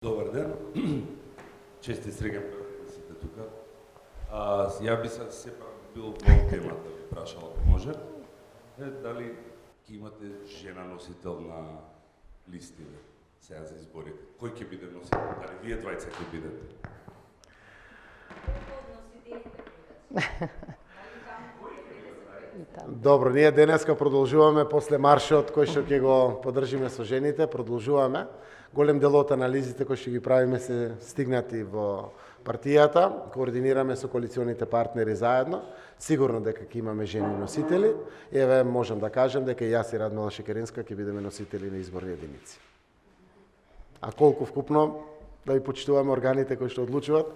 Добар ден. Чести среќен пат сите тука. Ја би се бил во темата, ви прашал ако може. Дали ќе имате жена носител на листиве сега за изборите? Кој ќе биде носител? Дали вие двајца ќе бидете? Добро, ние денеска продолжуваме после маршот кој што ќе го поддржиме со жените, продолжуваме. Голем дел од анализите кои што ги правиме се стигнати во партијата, координираме со коалиционите партнери заедно. Сигурно дека ќе имаме жени носители. Еве можам да кажам дека и јас и Радмила Шекеринска ќе бидеме носители на изборни единици. А колку вкупно да ви почитуваме органите кои што одлучуваат,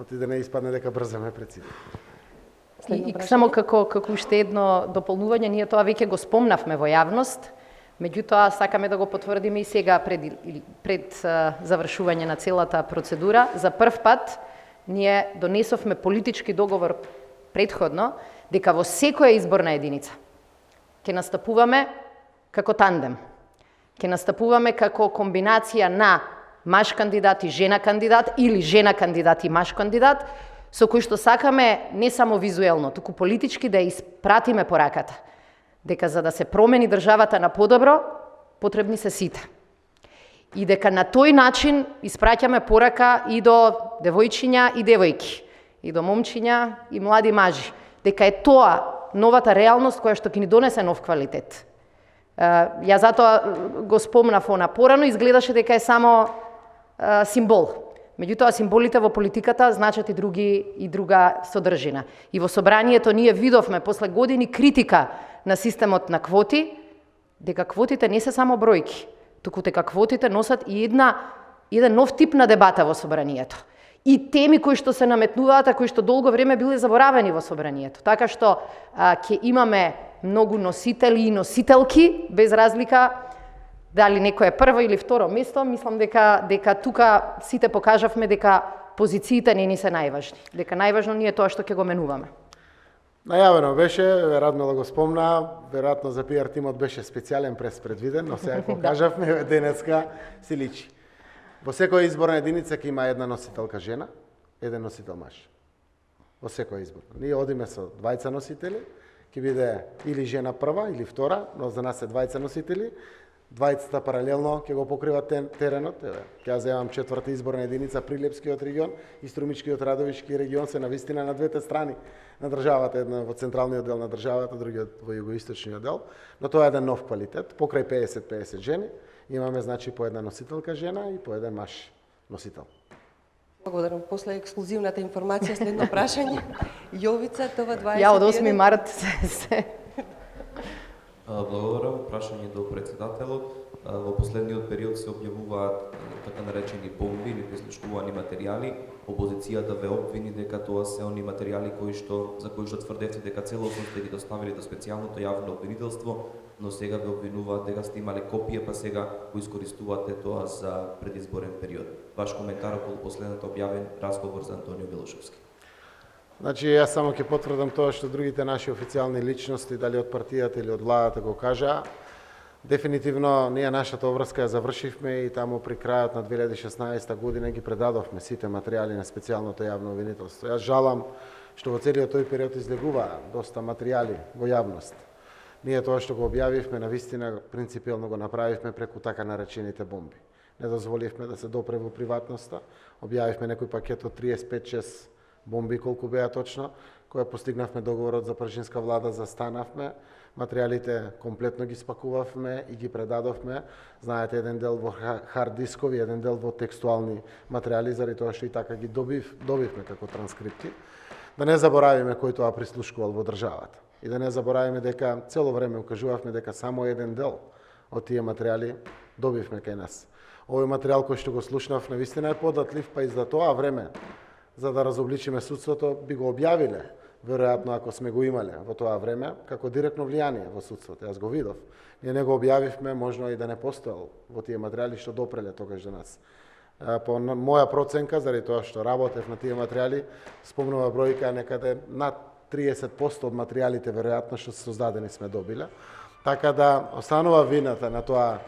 оти да не испадне дека брзаме пред сите. И само како уште едно дополнување, ние тоа веќе го спомнавме во јавност, меѓутоа сакаме да го потврдиме и сега пред завршување на целата процедура. За прв пат ние донесовме политички договор претходно дека во секоја изборна единица ќе настапуваме како тандем. Ќе настапуваме како комбинација на маж кандидат и жена кандидат или жена кандидат и маж кандидат, со кој што сакаме не само визуелно, туку политички да испратиме пораката дека за да се промени државата на подобро, потребни се сите. И дека на тој начин испраќаме порака и до девојчиња и девојки, и до момчиња и млади мажи, дека е тоа новата реалност која што ќе ни донесе нов квалитет. Ја затоа го спомнав она порано, изгледаше дека е само символ. Меѓутоа, символите во политиката значат и друга содржина. И во собранието ние видовме, после години критика на системот на квоти, дека квотите не се само бројки, туку дека квотите носат и еден нов тип на дебата во собранието. И теми кои што се наметнуваат, а кои што долго време биле заборавени во собранието. Така што ќе имаме многу носители и носителки, без разлика дали некој е прво или второ место, мислам дека тука сите покажавме дека позициите не ни се најважни. Дека најважно ни е тоа што ќе го менуваме. Најавено беше, Радмила го спомна, веројатно за пиар тимот беше специјален прес предвиден, но сега го кажавме, денеска си личи. Во секоја изборна единица ќе има една носителка жена, еден носител маж. Во секоја избор. Ние одиме со двајца носители, ќе биде или жена прва или втора, но за нас е двајца носители. Двајцата паралелно ќе го покриват теренот. Ќе ја земам четврта изборна единица, Прилепскиот регион и Струмичкиот Радовишки регион се навистина на двете страни на државата, една во централниот дел на државата, другиот во југоисточниот дел, но тоа е еден нов квалитет. Покрај 50-50 жени, имаме значи по една носителка жена и по еден маж носител. Благодарам. После ексклузивната информација, следно прашање. Јовица, това 21... Ја од 8 март се... Благодарам. Прашање до председателот. Во последниот период се објавуваат така наречени бомби или прислушкувани материјали. Опозицијата ве обвини дека тоа се они материјали за кои што тврдевте дека целосно сте ги доставили до специјалното јавно обвинителство, но сега ве обвинуваат дека сте имале копија, па сега го искористувате тоа за предизборен период. Ваш коментар околу последната објавен разговор за Антонио Милошевски. Значи, јас само ќе потврдам тоа што другите наши официјални личности, дали од партијата или од владата го кажа. Дефинитивно, ние нашата обврска ја завршивме и таму при крајот на 2016 година ги предадовме сите материјали на специјалното јавно обвинителство. Јас жалам што во целиот тој период излегува доста материјали во јавност. Ние тоа што го објавивме, навистина принципиелно го направивме преку така наречените бомби. Не дозволивме да се допре во приватноста. Објавивме некој пакет од 35-6 бомби, колку беа точно, која постигнавме договорот за пржинска влада, застанавме, материјалите комплетно ги спакувавме и ги предадовме. Знаете, еден дел во хард дискови, еден дел во текстуални материјали, заради тоа што и така ги добивме како транскрипти. Да не заборавиме кој тоа прислушкувал во државата. И да не заборавиме дека цело време укажувавме дека само еден дел од тие материјали добивме кај нас. Овој материјал кој што го слушнав навистина е податлив, па и за тоа време за да разобличиме судството, би го објавиле, веројатно ако сме го имале во тоа време, како директно влијание во судството. Јас го видов. Ние не го објавивме, можно и да не постоел во тие материјали што допреле тогаш до нас. По моја проценка, заради тоа што работев на тие материјали, спомнува бројка некаде над 30% од материјалите веројатно што се создадени сме добиле. Така да останува вината на тоа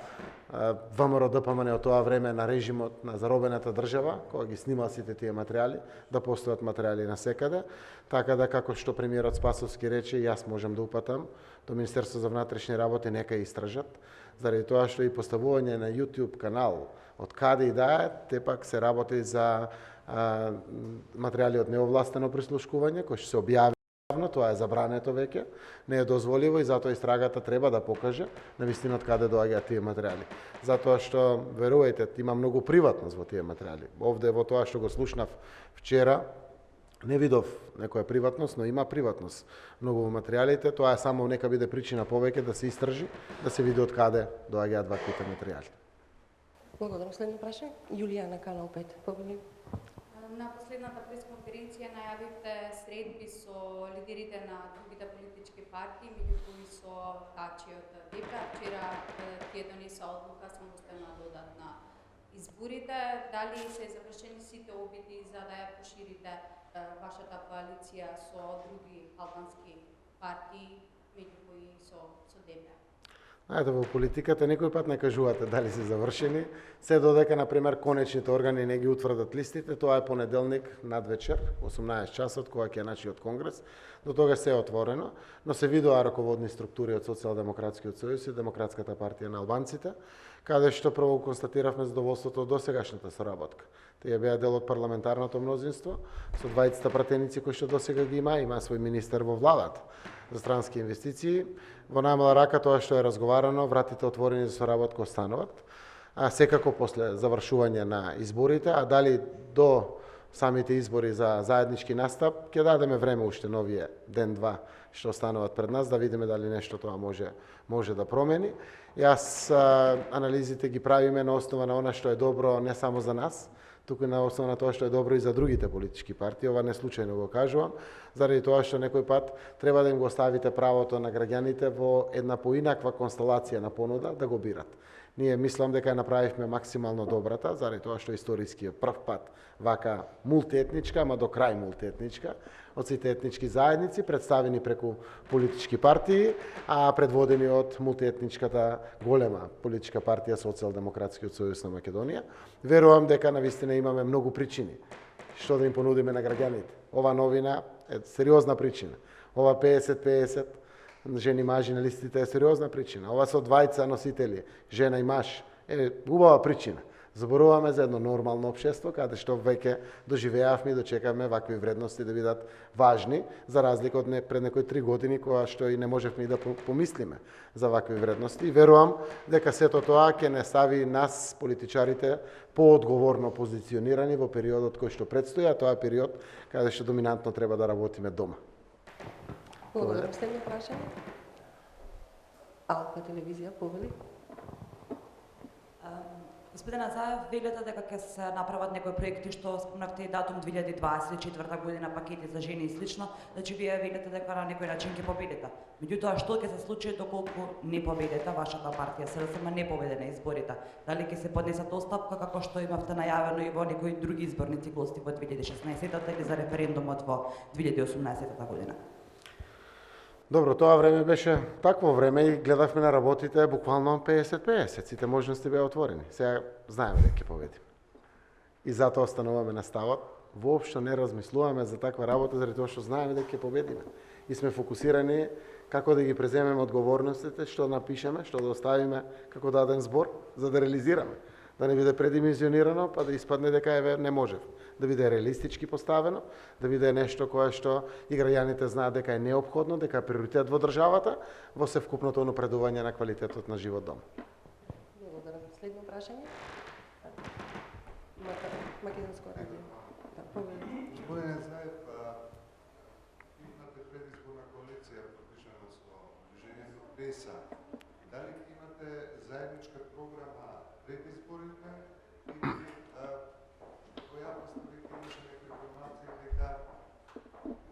ВМРО ДПМН од тоа време на режимот на заробената држава, кога ги снимал сите тие материјали, да постојат материјали на секаде, така да како што премиерот Спасовски рече, јас можам да упатам до Министерство за внатрешни работи нека истражат, заради тоа што и поставување на YouTube канал од каде и да е, те пак се работи за материјали од неовластено прислушкување, кои што се објави явно, тоа е забрането веќе, не е дозволиво и затоа истрагата треба да покаже на вистина од каде доаѓаат тие материјали. Затоа што, верувајте, има многу приватност во тие материјали. Овде во тоа што го слушнав вчера, не видов некоја приватност, но има приватност многу во материјалите, тоа е само нека биде причина повеќе да се истражи, да се види од каде доаѓаат ваквите материјали. Благодарам. Следно прашање. Јулија на канал 5. Повели. На последната пресконференција најавивте средби со лидерите на другите политички партии, меѓу кои со Тачи од ДП. Вчера тие донеса одлука самостојно да додат на изборите. Дали се завршени сите обиди за да ја поширите вашата коалиција со други албански партии, меѓу кои со ДП? Знаете, во политиката некој пат не кажувате дали се завршени, се додека, например, конечните органи не ги утврдат листите, тоа е понеделник надвечер, 18 часот, кога ќе начиот конгрес, до тога се е отворено, но се видоа раководни структури од Социјалдемократскиот сојуз и Демократската партија на албанците, каде што прво констатиравме задоволството од досегашната соработка. Тие беа дел од парламентарното мнозинство, со двајцата пратеници кои што досега ги има свој министер во владата за странски инвестиции. Во најмала рака тоа што е разговарано, вратите отворени за соработка остануваат, а секако после завршување на изборите, а дали до самите избори за заеднички настап, ќе дадеме време уште новие ден-два што остануваат пред нас, да видиме дали нешто тоа може да промени. Јас анализите ги правиме на основа на она што е добро не само за нас, туку и на основа на тоа што е добро и за другите политички партии. Ова не случајно го кажувам, заради тоа што некој пат треба да им го оставите правото на граѓаните во една поинаква констелација на понуда да го бират. Ние мислам дека ја направивме максимално добрата, заради тоа што историски е прв пат вака мултиетничка, ама до крај мултиетничка, од сите етнички заедници, представени преку политички партии, а предводени од мултиетничката голема политичка партија Социјалдемократскиот сојуз на Македонија. Верувам дека навистина имаме многу причини што да им понудиме на граѓаните. Ова новина е сериозна причина. Ова 50-50 жени и мажи на листите е сериозна причина. Ова со двајца носители, жена и маж, е убава причина. Зборуваме за едно нормално општество, каде што веќе доживеавме и дочекавме вакви вредности да бидат важни, за разлика од пред некои 3 години, кога што и не можевме и да помислиме за вакви вредности. И верувам дека сето тоа ќе не стави нас, политичарите, поодговорно позиционирани во периодот кој што предстои, а тоа е период каде што доминантно треба да работиме дома. Благодарам. Следно прашање. Алфа телевизија, повели. Господин Азаев, велите дека ќе се направат некои проекти што спомнавте и датум 2024 година, пакети за жени и слично, значи вие велите дека на некој начин ќе победите. Меѓутоа, што ќе се случи доколку не победите, вашата партија СДСМ не победи на изборите? Дали ќе се поднесат оставка како што имавте најавено и во некои други изборни циклуси во 2016 или за референдумот во 2018 година? Добро, тоа време беше такво време и гледавме на работите буквално 50-50, сите можности беа отворени. Сега знаеме дека ќе победиме. И затоа остануваме на ставот. Воопшто не размислуваме за таква работа, заради тоа што знаеме дека ќе победиме. И сме фокусирани како да ги преземеме одговорностите, што напишеме, што да оставиме како даден збор, за да реализираме. Да не биде предимenzionирано, па да испадне дека не можев. Да биде реалистички поставено, да биде нешто кое што и граѓаните знаат дека е неопходно, дека е приоритет во државата, во севкупното напредување на квалитетот на живот дома. Благодарам. Следно прашање. Македонско радио. Да, повели. Господине Заев, имате предизборна коалиција подпишана со Движењето ПЕСА. Дали имате заедничка програма пред изборите или во јавноста веќе имаше некои информации дека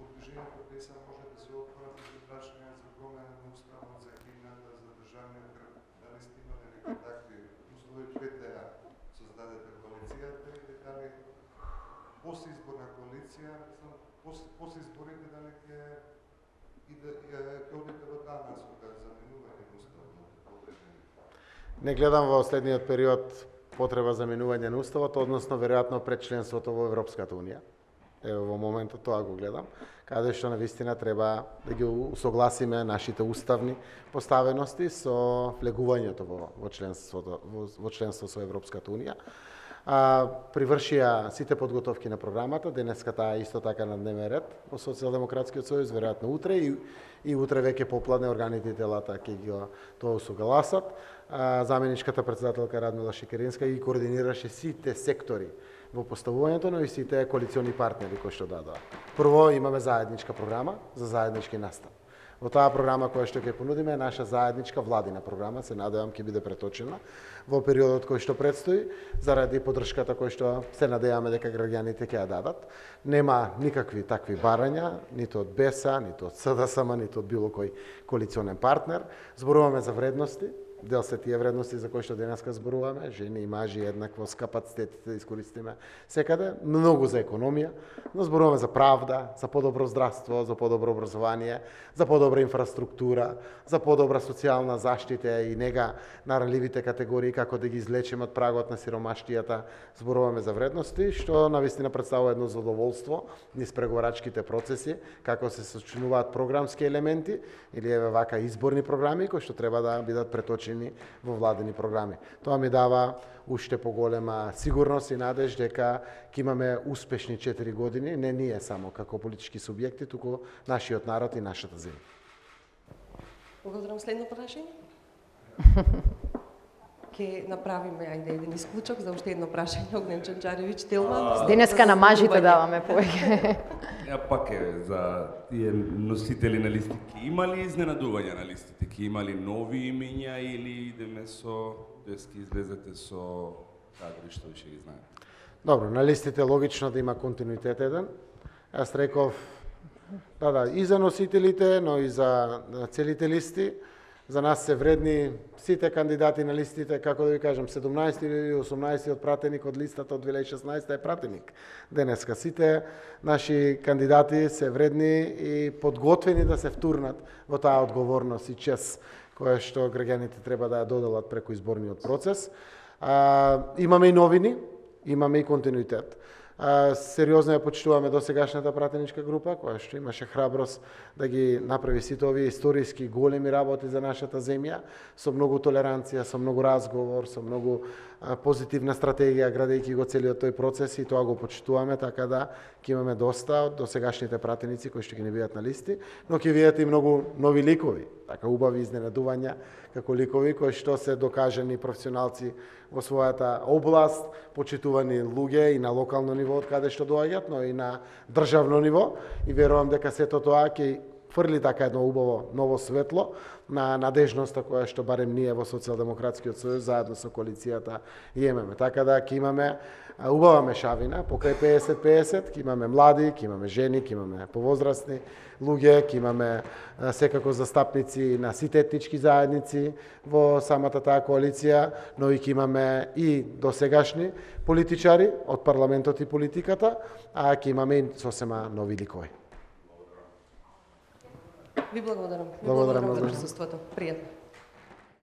од Движењето ПЕСА може да се отворат прашања за промена на уставот, за химната, за државниот грб? Дали сте имали некои такви услови пред да ја создадете коалицијата или дали после изборна коалиција, после изборите дали ќе одите во таа насока за менување на уставот? Не гледам во следниот период потреба за менување на уставот, односно веројатно пред членството во Европската унија. Во моментот тоа го гледам, каде што навистина треба да ги усогласиме нашите уставни поставености со влегувањето во членство со Европската унија. Привршија сите подготовки на програмата, денеска таа исто така на дневен ред во Социјалдемократскиот сојуз, веројатно утре и утре веќе попладне органите и телата ќе ги тоа усогласат. Заменичката председателка Радмила Шекеринска ги координираше сите сектори во поставувањето, но и сите коалициони партнери кои што дадоа. Прво имаме заедничка програма за заеднички настан. Во таа програма која што ќе понудиме е наша заедничка владина програма, се надевам ќе биде преточена во периодот кој што предстои, заради поддршката кој што се надеваме дека граѓаните ќе ја дадат. Нема никакви такви барања, ниту од БЕСА, ниту од СДСМ, ниту од било кој коалиционен партнер. Зборуваме за вредности, дел се тие вредности за кои што денеска зборуваме, жени и мажи еднаквост, капацитетите да искористиме секаде, многу за економија, но зборуваме за правда, за подобро здравство, за подобро образование, за подобра инфраструктура, за подобра социјална заштита и нега на ранливите категории, како да ги излечиме од прагот на сиромаштијата. Зборуваме за вредности, што навистина представува едно задоволство низ преговарачките процеси, како се сочинуваат програмски елементи или еве вака изборни програми кои што треба да бидат преточени во владени програми. Тоа ми дава уште поголема сигурност и надеж дека ќе имаме успешни 4 години, не ние само како политички субјекти, туку нашиот народ и нашата земја. Благодарам. Следно прашање? Ке направиме еден исклучок за уште едно прашање. Огнен Чанчаревиќ, Телман. Денеска на мажите даваме повеќе. Пак е за тие носители на листите. Има ли изненадувања на листите? Ке има ли нови имења или идеме со дески излезете со кадри што ќе ги знаеме? Добро, на листите логично да има континуитет еден. Јас реков и за носителите, но и за целите листи. За нас се вредни сите кандидати на листите, како да ви кажам, 17 или 18 пратеник од листата од 2016 е пратеник. Денеска сите наши кандидати се вредни и подготвени да се втурнат во таа одговорност и чест која што граѓаните треба да ја доделат преку изборниот процес. Имаме и новини, имаме и континуитет. Сериозно ја почитуваме досегашната пратеничка група, која што имаше храброст да ги направи сите овие историски големи работи за нашата земја, со многу толеранција, со многу разговор, со многу позитивна стратегија, градејќи го целиот тој процес, и тоа го почитуваме, така да ќе имаме доста од досегашните пратеници кои што ги не бидат на листи, но ќе видите и многу нови ликови, така убави изненадувања како ликови кои што се докажани професионалци во својата област, почитувани луѓе и на локално ниво од каде што доаѓаат, но и на државно ниво, и верувам дека сето тоа ќе фрли така едно убаво ново светло на надежноста која што барем ние во Социјалдемократскиот сојуз заедно со коалицијата имаме. Така да ќе имаме убава мешавина, покрај 50-50, ќе имаме млади, ќе имаме жени, ќе имаме повозрастни луѓе, ќе имаме секако застапници на сите етнички заедници во самата таа коалиција, но и ќе имаме и досегашни политичари од парламентот и политиката, а ќе имаме и сосема нови ликови. Ви благодарам. Благодарам за присуството. Пријатно.